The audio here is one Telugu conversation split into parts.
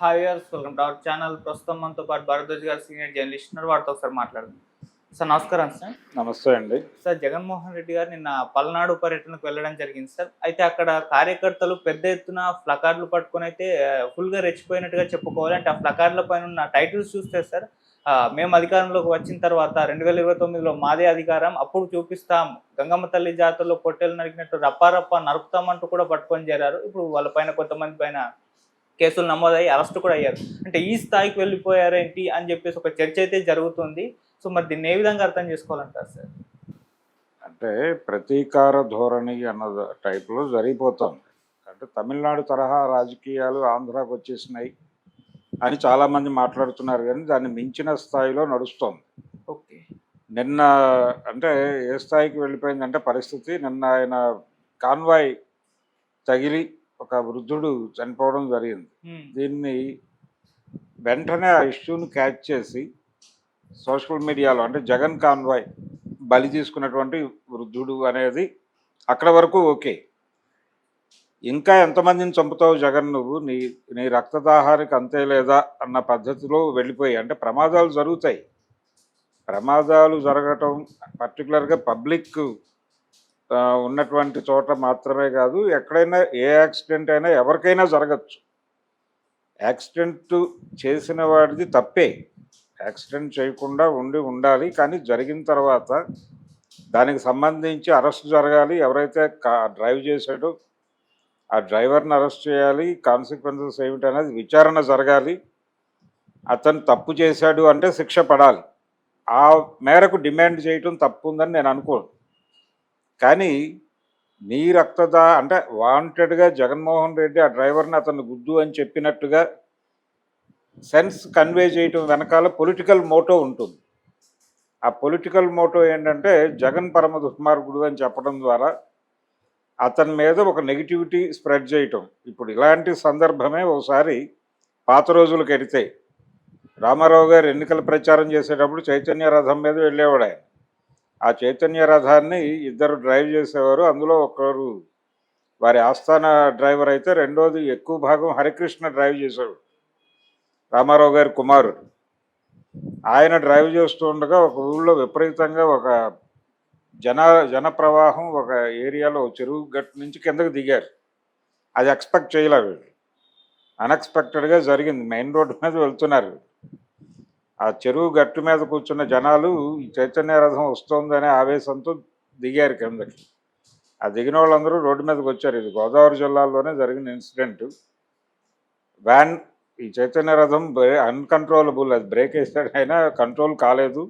Hi viewers, welcome to our channel. ప్రస్తుతం మనతో పాటు భారద్వాజ్ గారు సీనియర్ జర్నలిస్ట్ ఉన్నారు. వారితో ఒకసారి మాట్లాడదాం. సార్ నమస్కారం సార్. నమస్తే అండి. సార్, జగన్మోహన్ రెడ్డి గారు నిన్న పల్నాడు పర్యటనకు వెళ్ళడం జరిగింది సార్. అయితే అక్కడ కార్యకర్తలు పెద్ద ఎత్తున ప్లకార్డులు పట్టుకొని అయితే ఫుల్గా రెచ్చిపోయినట్టుగా చెప్పుకోవాలి. అంటే ఆ ప్లకార్డుల పైన ఉన్న టైటిల్స్ చూస్తే సార్, మేము అధికారంలోకి వచ్చిన తర్వాత 2029లో మాదే అధికారం, అప్పుడు చూపిస్తాం, గంగమ్మ తల్లి జాతరలో పొట్టేలు నరికినట్టు రప్పారప్ప నరుకుతామంటూ కూడా పట్టుకొని చేరారు. ఇప్పుడు వాళ్ళ పైన కొంతమంది పైన కేసులు నమోదయ్యి అరెస్ట్ కూడా అయ్యారు. అంటే ఈ స్థాయికి వెళ్ళిపోయారేంటి అని చెప్పేసి ఒక చర్చ అయితే జరుగుతుంది. సో మరి దీన్ని ఏ విధంగా అర్థం చేసుకోవాలంటారు సార్? అంటే ప్రతీకార ధోరణి అన్న టైప్లో జరిగిపోతుంది. అంటే తమిళనాడు తరహా రాజకీయాలు ఆంధ్రాకు వచ్చేసినాయి అని చాలామంది మాట్లాడుతున్నారు, కానీ దాన్ని మించిన స్థాయిలో నడుస్తోంది. ఓకే. నిన్న అంటే ఏ స్థాయికి వెళ్ళిపోయిందంటే పరిస్థితి, నిన్న ఆయన కాన్వాయ్ తగిలి ఒక వృద్ధుడు చనిపోవడం జరిగింది. దీన్ని వెంటనే ఆ ఇష్యూని క్యాచ్ చేసి సోషల్ మీడియాలో అంటే జగన్ కాన్వాయ్ బలి తీసుకున్నటువంటి వృద్ధుడు అనేది అక్కడ వరకు ఓకే. ఇంకా ఎంతమందిని చంపుతావు జగన్, నువ్వు నీ రక్తదాహానికి అంతే లేదా అన్న పద్ధతిలో వెళ్ళిపోయి, అంటే ప్రమాదాలు జరుగుతాయి. ప్రమాదాలు జరగటం పర్టికులర్గా పబ్లిక్ ఉన్నటువంటి చోట మాత్రమే కాదు, ఎక్కడైనా ఏ యాక్సిడెంట్ అయినా ఎవరికైనా జరగచ్చు. యాక్సిడెంట్ చేసిన వాడిది తప్పే, యాక్సిడెంట్ చేయకుండా ఉండాలి. కానీ జరిగిన తర్వాత దానికి సంబంధించి అరెస్ట్ జరగాలి. ఎవరైతే డ్రైవ్ చేశాడో ఆ డ్రైవర్ని అరెస్ట్ చేయాలి. కాన్సిక్వెన్సెస్ ఏమిటి అనేది విచారణ జరగాలి. అతను తప్పు చేశాడు అంటే శిక్ష పడాలి. ఆ మేరకు డిమాండ్ చేయటం తప్పు ఉందని నేను అనుకోను. కానీ నీ అంటే వాంటెడ్గా జగన్మోహన్ రెడ్డి ఆ డ్రైవర్ని అతను గుద్దు అని చెప్పినట్టుగా సెన్స్ కన్వే చేయటం వెనకాల పొలిటికల్ మోటో ఉంటుంది. ఆ పొలిటికల్ మోటో ఏంటంటే జగన్ పరమ దుర్మార్గుడు అని చెప్పడం ద్వారా అతని మీద ఒక నెగిటివిటీ స్ప్రెడ్ చేయటం. ఇప్పుడు ఇలాంటి సందర్భమే ఒకసారి పాత రోజులకు ఎడితే రామారావు గారు ఎన్నికల ప్రచారం చేసేటప్పుడు చైతన్య రథం మీద వెళ్ళేవాడు ఆయన. ఆ చైతన్య రథాన్ని ఇద్దరు డ్రైవ్ చేసేవారు. అందులో ఒకరు వారి ఆస్థాన డ్రైవర్ అయితే, రెండోది ఎక్కువ భాగం హరికృష్ణ డ్రైవ్ చేసేవాడు, రామారావు గారి కుమారుడు. ఆయన డ్రైవ్ చేస్తూ ఉండగా ఒక ఊళ్ళో విపరీతంగా ఒక జన ప్రవాహం ఒక ఏరియాలో చెరువు గట్టు నుంచి కిందకు దిగారు. అది ఎక్స్పెక్ట్ చేయలే వీళ్ళు. అన్ఎక్స్పెక్టెడ్గా జరిగింది. మెయిన్ రోడ్డు మీద వెళ్తున్నారు. ఆ చెరువు గట్టు మీద కూర్చున్న జనాలు ఈ చైతన్య రథం వస్తుందనే ఆవేశంతో దిగారు కిందకి. ఆ దిగిన వాళ్ళందరూ రోడ్డు మీదకి వచ్చారు. ఇది గోదావరి జిల్లాలోనే జరిగిన ఇన్సిడెంట్. వ్యాన్ ఈ చైతన్య రథం అన్కంట్రోలబుల్, అది బ్రేక్ వేసాడు, అయినా కంట్రోల్ కాలేదు.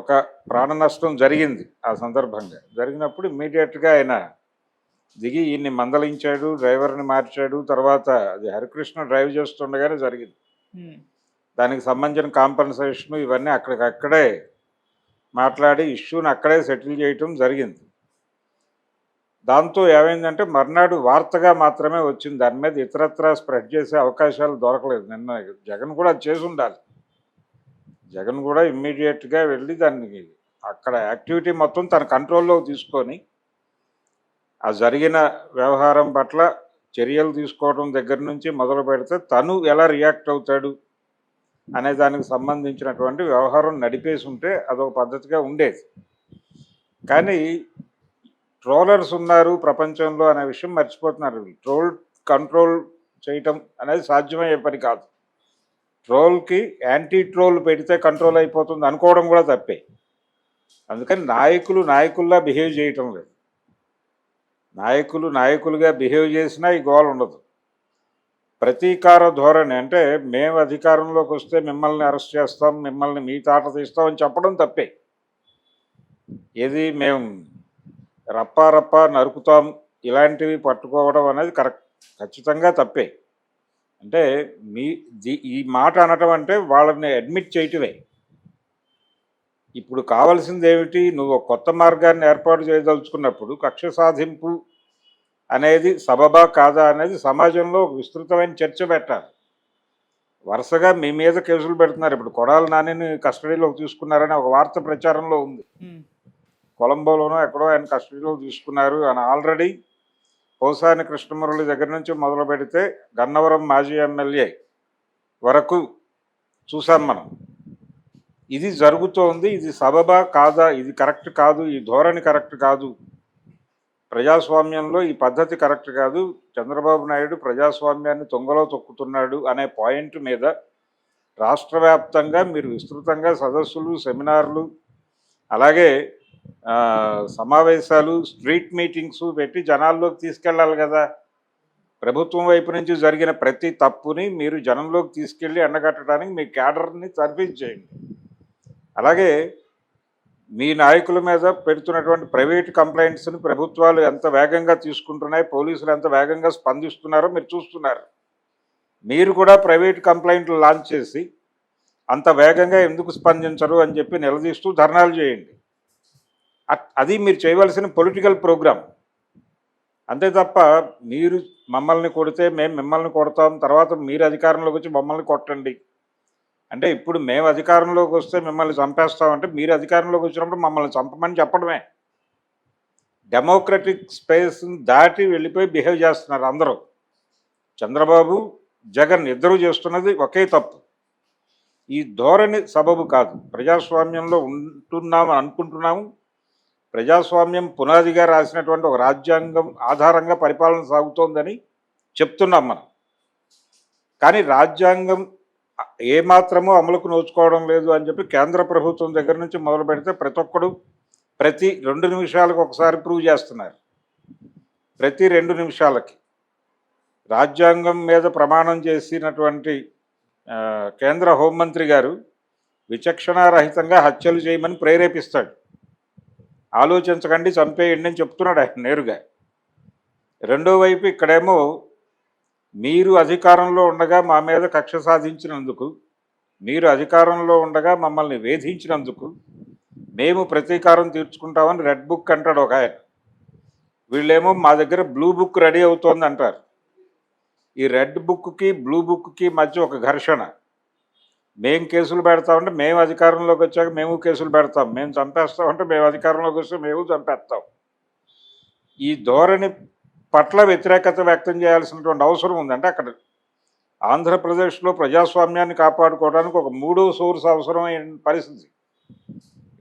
ఒక ప్రాణ నష్టం జరిగింది. ఆ సందర్భంగా జరిగినప్పుడు ఇమ్మీడియట్గా ఆయన దిగి ఈయన్ని మందలించాడు, డ్రైవర్ని మార్చాడు. తర్వాత అది హరికృష్ణ డ్రైవ్ చేస్తుండగానే జరిగింది. దానికి సంబంధించిన కాంపన్సేషన్ ఇవన్నీ అక్కడికక్కడే మాట్లాడి ఇష్యూని అక్కడే సెటిల్ చేయటం జరిగింది. దాంతో ఏమైందంటే మర్నాడు వార్తగా మాత్రమే వచ్చింది. దాని మీద ఇతరత్రా స్ప్రెడ్ చేసే అవకాశాలు దొరకలేదు. నిన్న జగన్ కూడా అది చేసి ఉండాలి. జగన్ కూడా ఇమ్మీడియట్గా వెళ్ళి దాన్ని అక్కడ యాక్టివిటీ మొత్తం తన కంట్రోల్లో తీసుకొని ఆ జరిగిన వ్యవహారం పట్ల చర్యలు తీసుకోవడం దగ్గర నుంచి మొదలు పెడితే తను ఎలా రియాక్ట్ అవుతాడు అనే దానికి సంబంధించినటువంటి వ్యవహారం నడిపేసి ఉంటే అదొక పద్ధతిగా ఉండేది. కానీ ట్రోలర్స్ ఉన్నారు ప్రపంచంలో అనే విషయం మర్చిపోతున్నారు. ట్రోల్ కంట్రోల్ చేయటం అనేది సాధ్యమయ్యే పని కాదు. ట్రోల్కి యాంటీ ట్రోల్ పెడితే కంట్రోల్ అయిపోతుంది అనుకోవడం కూడా తప్పే. అందుకని నాయకుల్లా బిహేవ్ చేయటం లేదు. నాయకులుగా బిహేవ్ చేసినా ఈ గోల్ ఉండదు. ప్రతీకార ధోరణి అంటే మేము అధికారంలోకి వస్తే మిమ్మల్ని అరెస్ట్ చేస్తాం, మిమ్మల్ని మీ తాట తీస్తాం అని చెప్పడం తప్పే. ఏది మేము రప్పా నరుకుతాం ఇలాంటివి పట్టుకోవడం అనేది ఖచ్చితంగా తప్పే. అంటే ఈ మాట అనటం అంటే వాళ్ళని అడ్మిట్ చేయటమే. ఇప్పుడు కావాల్సింది ఏమిటి? నువ్వు కొత్త మార్గాన్ని ఏర్పాటు చేయదలుచుకున్నప్పుడు కక్ష సాధింపు అనేది సబబా కాదా అనేది సమాజంలో విస్తృతమైన చర్చ పెట్టాలి. వరుసగా మీ మీద కేసులు పెడుతున్నారు. ఇప్పుడు కొడాలి నానిని కస్టడీలోకి తీసుకున్నారని ఒక వార్త ప్రచారంలో ఉంది. కొలంబోలోనో ఎక్కడో ఆయన కస్టడీలో తీసుకున్నారు అని ఆల్రెడీ పోసాని కృష్ణమురళి దగ్గర నుంచి మొదలు పెడితే గన్నవరం మాజీ ఎమ్మెల్యే వరకు చూసాం మనం. ఇది జరుగుతోంది. ఇది సబబా కాదా, ఇది కరెక్ట్ కాదు, ఈ ధోరణి కరెక్ట్ కాదు, ప్రజాస్వామ్యంలో ఈ పద్ధతి కరెక్ట్ కాదు, చంద్రబాబు నాయుడు ప్రజాస్వామ్యాన్ని తొంగలో తొక్కుతున్నాడు అనే పాయింట్ మీద రాష్ట్ర వ్యాప్తంగా మీరు విస్తృతంగా సదస్సులు, సెమినార్లు, అలాగే సమావేశాలు, స్ట్రీట్ మీటింగ్స్ పెట్టి జనాల్లోకి తీసుకెళ్ళాలి కదా. ప్రభుత్వం వైపు నుంచి జరిగిన ప్రతి తప్పుని మీరు జనంలోకి తీసుకెళ్ళి ఎండగట్టడానికి మీ క్యాడర్ని తర్ఫీదు చేయండి. అలాగే మీ నాయకుల మీద పెడుతున్నటువంటి ప్రైవేట్ కంప్లైంట్స్ని ప్రభుత్వాలు ఎంత వేగంగా తీసుకుంటున్నాయి, పోలీసులు ఎంత వేగంగా స్పందిస్తున్నారో మీరు చూస్తున్నారు. మీరు కూడా ప్రైవేట్ కంప్లైంట్లు లాంచ్ చేసి అంత వేగంగా ఎందుకు స్పందించరు అని చెప్పి నిలదీస్తూ ధర్నాలు చేయండి. అది మీరు చేయవలసిన పొలిటికల్ ప్రోగ్రామ్. అంతే తప్ప మీరు మమ్మల్ని కొడితే మేము మిమ్మల్ని కొడతాం, తర్వాత మీరు అధికారంలోకి వచ్చి మమ్మల్ని కొట్టండి అంటే, ఇప్పుడు మేము అధికారంలోకి వస్తే మిమ్మల్ని చంపేస్తామంటే మీరు అధికారంలోకి వచ్చినప్పుడు మమ్మల్ని చంపమని చెప్పడమే. డెమోక్రటిక్ స్పేస్ని దాటి వెళ్ళిపోయి బిహేవ్ చేస్తున్నారు అందరూ. చంద్రబాబు, జగన్ ఇద్దరూ చేస్తున్నది ఒకే తప్పు. ఈ ధోరణి సబబు కాదు. ప్రజాస్వామ్యంలో ఉంటున్నామని అనుకుంటున్నాము. ప్రజాస్వామ్యం పునాదిగా రాసినటువంటి ఒక రాజ్యాంగం ఆధారంగా పరిపాలన సాగుతోందని చెప్తున్నాం మనం. కానీ రాజ్యాంగం ఏమాత్రమో అమలుకు నోచుకోవడం లేదు అని చెప్పి కేంద్ర ప్రభుత్వం దగ్గర నుంచి మొదలు పెడితే ప్రతి ఒక్కడు ప్రతి 2 నిమిషాలకు ఒకసారి ప్రూవ్ చేస్తున్నారు. ప్రతి 2 నిమిషాలకి రాజ్యాంగం మీద ప్రమాణం చేసినటువంటి కేంద్ర హోంమంత్రి గారు విచక్షణారహితంగా హత్యలు చేయమని ప్రేరేపిస్తాడు. ఆలోచించకండి, చంపేయండి అని చెప్తున్నాడు ఆయన నేరుగా. రెండో వైపు ఇక్కడేమో మీరు అధికారంలో ఉండగా మా మీద కక్ష సాధించినందుకు, మీరు అధికారంలో ఉండగా మమ్మల్ని వేధించినందుకు మేము ప్రతీకారం తీర్చుకుంటామని రెడ్ బుక్ అంటాడు ఒక ఆయన. వీళ్ళేమో మా దగ్గర బ్లూ బుక్ రెడీ అవుతోంది అంటారు. ఈ రెడ్ బుక్కి బ్లూ బుక్కి మధ్య ఒక ఘర్షణ. మేము కేసులు పెడతామంటే మేము అధికారంలోకి వచ్చాక మేము కేసులు పెడతాం, మేము చంపేస్తామంటే మేము అధికారంలోకి వస్తే మేము చంపేస్తాం. ఈ ధోరణి పట్ల వ్యతిరేకత వ్యక్తం చేయాల్సినటువంటి అవసరం ఉంది. అంటే అక్కడ ఆంధ్రప్రదేశ్లో ప్రజాస్వామ్యాన్ని కాపాడుకోవడానికి ఒక 3వ సోర్స్ అవసరమైన పరిస్థితి.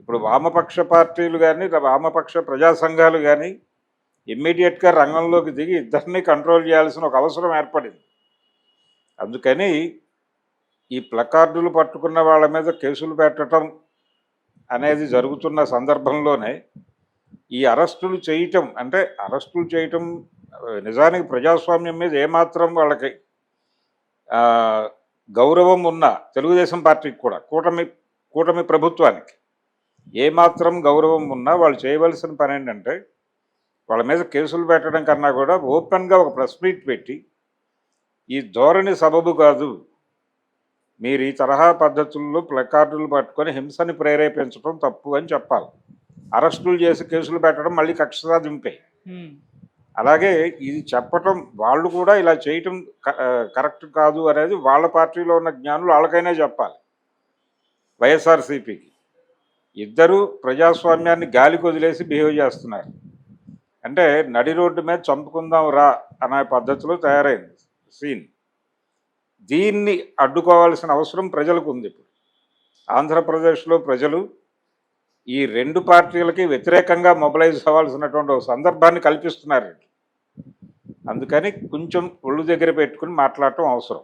ఇప్పుడు వామపక్ష పార్టీలు కానీ, వామపక్ష ప్రజా సంఘాలు కానీ ఇమ్మీడియట్గా రంగంలోకి దిగి ఇద్దరిని కంట్రోల్ చేయాల్సిన ఒక అవసరం ఏర్పడింది. అందుకని ఈ ప్లకార్డులు పట్టుకున్న వాళ్ళ మీద కేసులు పెట్టడం అనేది జరుగుతున్న సందర్భంలోనే ఈ అరెస్టులు చేయటం, అంటే అరెస్టులు చేయటం నిజానికి ప్రజాస్వామ్యం మీద ఏమాత్రం వాళ్ళకి గౌరవం ఉన్న తెలుగుదేశం పార్టీకి కూడా, కూటమి ప్రభుత్వానికి ఏమాత్రం గౌరవం ఉన్నా వాళ్ళు చేయవలసిన పని ఏంటంటే వాళ్ళ మీద కేసులు పెట్టడం కన్నా కూడా ఓపెన్గా ఒక ప్రెస్ మీట్ పెట్టి ఈ ధోరణి సబబు కాదు, మీరు ఈ తరహా పద్ధతుల్లో ప్లకార్డులు పట్టుకొని హింసని ప్రేరేపించడం తప్పు అని చెప్పాలి. అరెస్టులు చేసి కేసులు పెట్టడం మళ్ళీ కక్ష సాధింపే. అలాగే ఇది చెప్పటం, వాళ్ళు కూడా ఇలా చేయటం కరెక్ట్ కాదు అనేది వాళ్ళ పార్టీలో ఉన్న జ్ఞానులు వాళ్ళకైనా చెప్పాలి. వైఎస్ఆర్సీపీకి ఇద్దరు ప్రజాస్వామ్యాన్ని గాలికి వదిలేసి బిహేవ్ చేస్తున్నారు. అంటే నడి రోడ్డు మీద చంపుకుందాం రా అనే పద్ధతిలో తయారైంది సీన్. దీన్ని అడ్డుకోవాల్సిన అవసరం ప్రజలకు ఉంది. ఇప్పుడు ఆంధ్రప్రదేశ్లో ప్రజలు ఈ 2 పార్టీలకి వ్యతిరేకంగా మొబిలైజ్ అవ్వాల్సినటువంటి ఒక సందర్భాన్ని కల్పిస్తున్నారు. అందుకని కొంచెం ఒళ్ళు దగ్గర పెట్టుకుని మాట్లాడటం అవసరం.